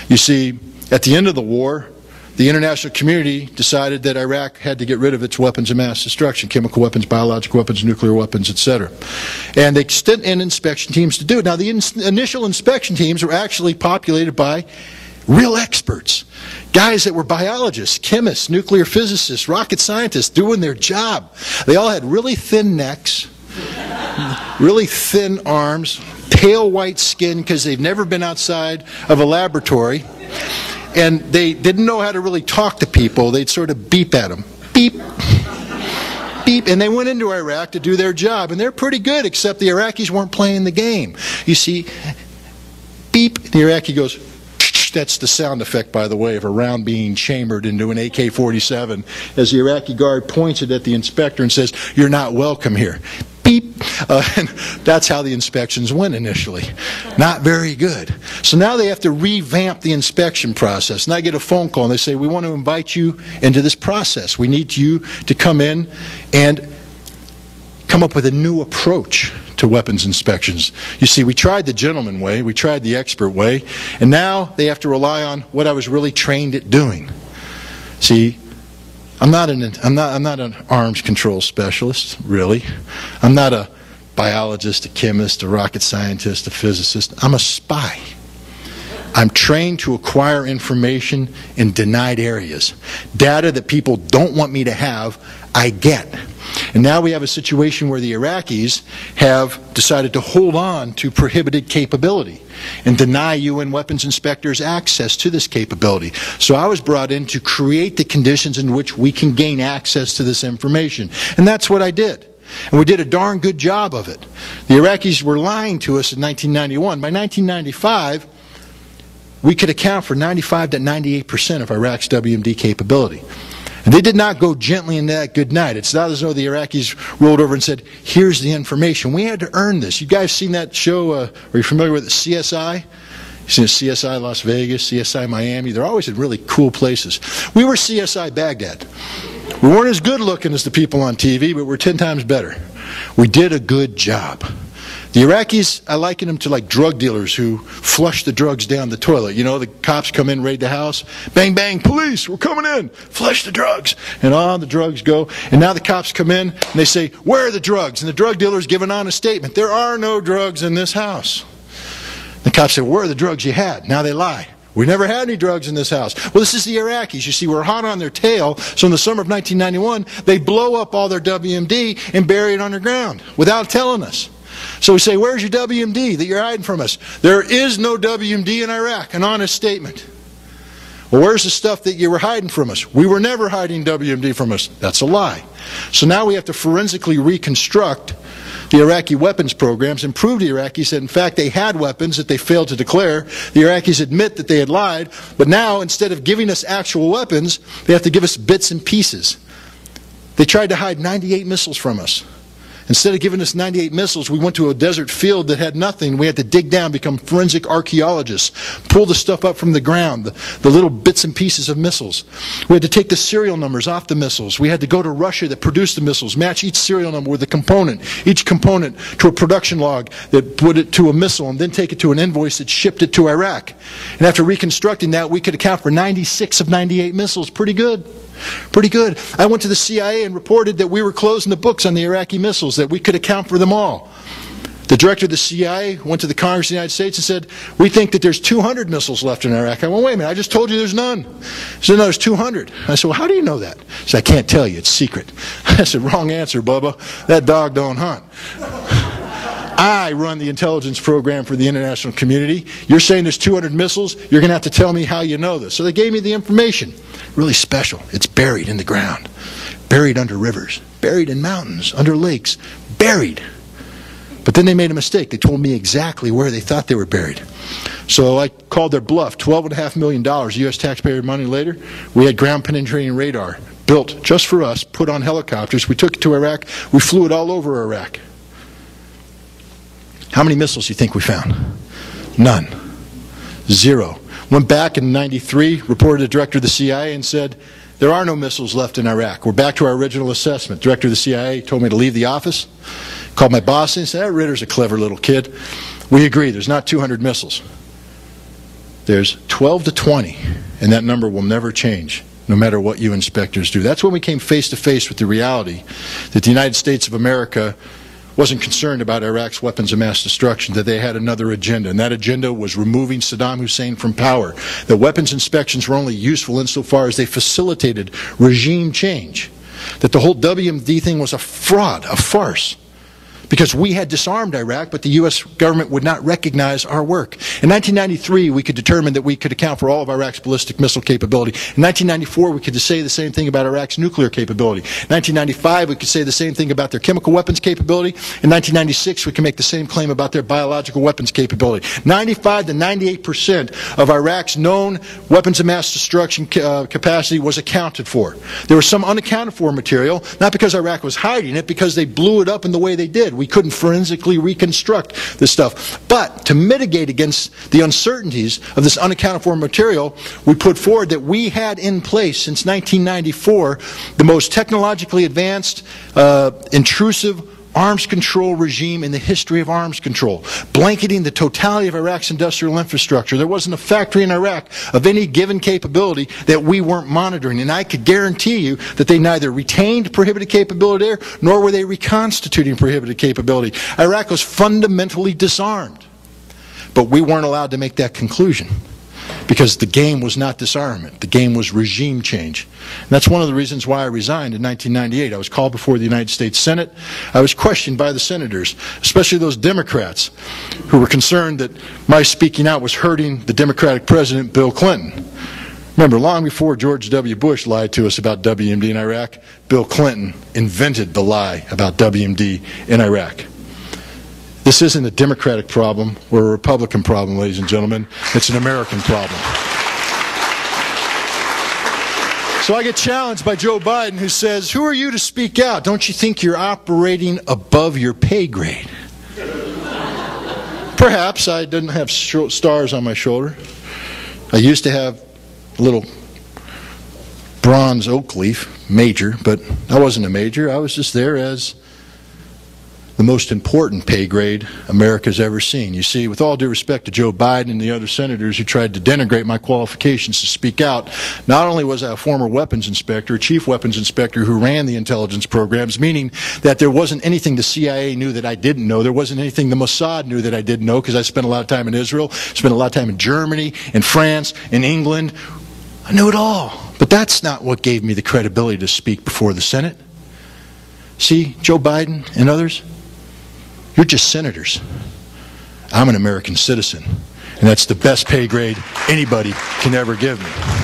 You see, at the end of the war, the international community decided that Iraq had to get rid of its weapons of mass destruction, chemical weapons, biological weapons, nuclear weapons, etc. And they sent in inspection teams to do it. Now, the initial inspection teams were actually populated by real experts, guys that were biologists, chemists, nuclear physicists, rocket scientists doing their job. They all had really thin necks, really thin arms, pale white skin because they've never been outside of a laboratory. And they didn't know how to really talk to people. They'd sort of beep at them. Beep. Beep. And they went into Iraq to do their job. And they're pretty good, except the Iraqis weren't playing the game. You see, beep. The Iraqi goes, that's the sound effect, by the way, of a round being chambered into an AK-47 as the Iraqi guard points it at the inspector and says, "You're not welcome here." Beep. And that's how the inspections went initially. Not very good. So now they have to revamp the inspection process. And I get a phone call and they say, "We want to invite you into this process. We need you to come in and come up with a new approach to weapons inspections." You see, we tried the gentleman way, we tried the expert way, and now they have to rely on what I was really trained at doing. See, I'm not an arms control specialist, really. I'm not a biologist, a chemist, a rocket scientist, a physicist. I'm a spy. I'm trained to acquire information in denied areas. Data that people don't want me to have, I get. And now we have a situation where the Iraqis have decided to hold on to prohibited capability and deny UN weapons inspectors access to this capability. So I was brought in to create the conditions in which we can gain access to this information. And that's what I did. And we did a darn good job of it. The Iraqis were lying to us in 1991. By 1995, we could account for 95 to 98% of Iraq's WMD capability. And they did not go gently into that good night. It's not as though the Iraqis rolled over and said, "Here's the information." We had to earn this. You guys seen that show? Are you familiar with CSI? You've seen CSI Las Vegas, CSI Miami. They're always in really cool places. We were CSI Baghdad. We weren't as good looking as the people on TV, but we're 10 times better. We did a good job. The Iraqis, I liken them to like drug dealers who flush the drugs down the toilet. You know, the cops come in, raid the house, bang, bang, police, we're coming in, flush the drugs. And on the drugs go. And now the cops come in and they say, "Where are the drugs?" And the drug dealers give an honest statement. "There are no drugs in this house." The cops say, "Where are the drugs you had?" Now they lie. "We never had any drugs in this house." Well, this is the Iraqis. You see, we're hot on their tail. So in the summer of 1991, they blow up all their WMD and bury it underground without telling us. So we say, "Where's your WMD that you're hiding from us?" "There is no WMD in Iraq." An honest statement. "Well, where's the stuff that you were hiding from us?" "We were never hiding WMD from us." That's a lie. So now we have to forensically reconstruct the Iraqi weapons programs and prove to the Iraqis that in fact they had weapons that they failed to declare. The Iraqis admit that they had lied, but now instead of giving us actual weapons, they have to give us bits and pieces. They tried to hide 98 missiles from us. Instead of giving us 98 missiles, we went to a desert field that had nothing. We had to dig down, become forensic archaeologists, pull the stuff up from the ground, the little bits and pieces of missiles. We had to take the serial numbers off the missiles. We had to go to Russia that produced the missiles, match each serial number with a component, each component to a production log that put it to a missile, and then take it to an invoice that shipped it to Iraq. And after reconstructing that, we could account for 96 of 98 missiles. Pretty good. Pretty good. I went to the CIA and reported that we were closing the books on the Iraqi missiles, that we could account for them all. The director of the CIA went to the Congress of the United States and said, "We think that there's 200 missiles left in Iraq." I went, "Wait a minute, I just told you there's none." He said, "No, there's 200. I said, "Well, how do you know that?" He said, "I can't tell you, it's secret." I said, "Wrong answer, Bubba. That dog don't hunt." I run the intelligence program for the international community. You're saying there's 200 missiles? You're going to have to tell me how you know this. So they gave me the information. Really special. It's buried in the ground. Buried under rivers. Buried in mountains. Under lakes. Buried. But then they made a mistake. They told me exactly where they thought they were buried. So I called their bluff. $12.5 million U.S. taxpayer money later. We had ground penetrating radar built just for us, put on helicopters. We took it to Iraq. We flew it all over Iraq. How many missiles do you think we found? None. Zero. Went back in '93, reported to the director of the CIA and said, "There are no missiles left in Iraq. We're back to our original assessment." Director of the CIA told me to leave the office. Called my boss and said, "That Ritter's a clever little kid. We agree, there's not 200 missiles." there's 12 to 20, and that number will never change, no matter what you inspectors do. That's when we came face to face with the reality that the United States of America wasn't concerned about Iraq's weapons of mass destruction, that they had another agenda, and that agenda was removing Saddam Hussein from power. The weapons inspections were only useful insofar as they facilitated regime change, that the whole WMD thing was a fraud, a farce, because we had disarmed Iraq, but the U.S. government would not recognize our work. In 1993, we could determine that we could account for all of Iraq's ballistic missile capability. In 1994, we could say the same thing about Iraq's nuclear capability. In 1995, we could say the same thing about their chemical weapons capability. In 1996, we can make the same claim about their biological weapons capability. 95 to 98% of Iraq's known weapons of mass destruction capacity was accounted for. There was some unaccounted for material, not because Iraq was hiding it, because they blew it up in the way they did. We couldn't forensically reconstruct this stuff. But to mitigate against the uncertainties of this unaccounted for material, we put forward that we had in place since 1994 the most technologically advanced, intrusive arms control regime in the history of arms control, blanketing the totality of Iraq's industrial infrastructure. There wasn't a factory in Iraq of any given capability that we weren't monitoring, and I could guarantee you that they neither retained prohibited capability there, nor were they reconstituting prohibited capability. Iraq was fundamentally disarmed, but we weren't allowed to make that conclusion, because the game was not disarmament. The game was regime change. And that's one of the reasons why I resigned in 1998. I was called before the United States Senate. I was questioned by the senators, especially those Democrats who were concerned that my speaking out was hurting the Democratic President, Bill Clinton. Remember, long before George W. Bush lied to us about WMD in Iraq, Bill Clinton invented the lie about WMD in Iraq. This isn't a Democratic problem or a Republican problem, ladies and gentlemen. It's an American problem. So I get challenged by Joe Biden, who says, "Who are you to speak out? Don't you think you're operating above your pay grade?" Perhaps I didn't have stars on my shoulder. I used to have a little bronze oak leaf, major, but I wasn't a major. I was just there as the most important pay grade America's ever seen. You see, with all due respect to Joe Biden and the other senators who tried to denigrate my qualifications to speak out, not only was I a former weapons inspector, a chief weapons inspector who ran the intelligence programs, meaning that there wasn't anything the CIA knew that I didn't know. There wasn't anything the Mossad knew that I didn't know, because I spent a lot of time in Israel, spent a lot of time in Germany, in France, in England. I knew it all. But that's not what gave me the credibility to speak before the Senate. See, Joe Biden and others, you're just senators. I'm an American citizen, and that's the best pay grade anybody can ever give me.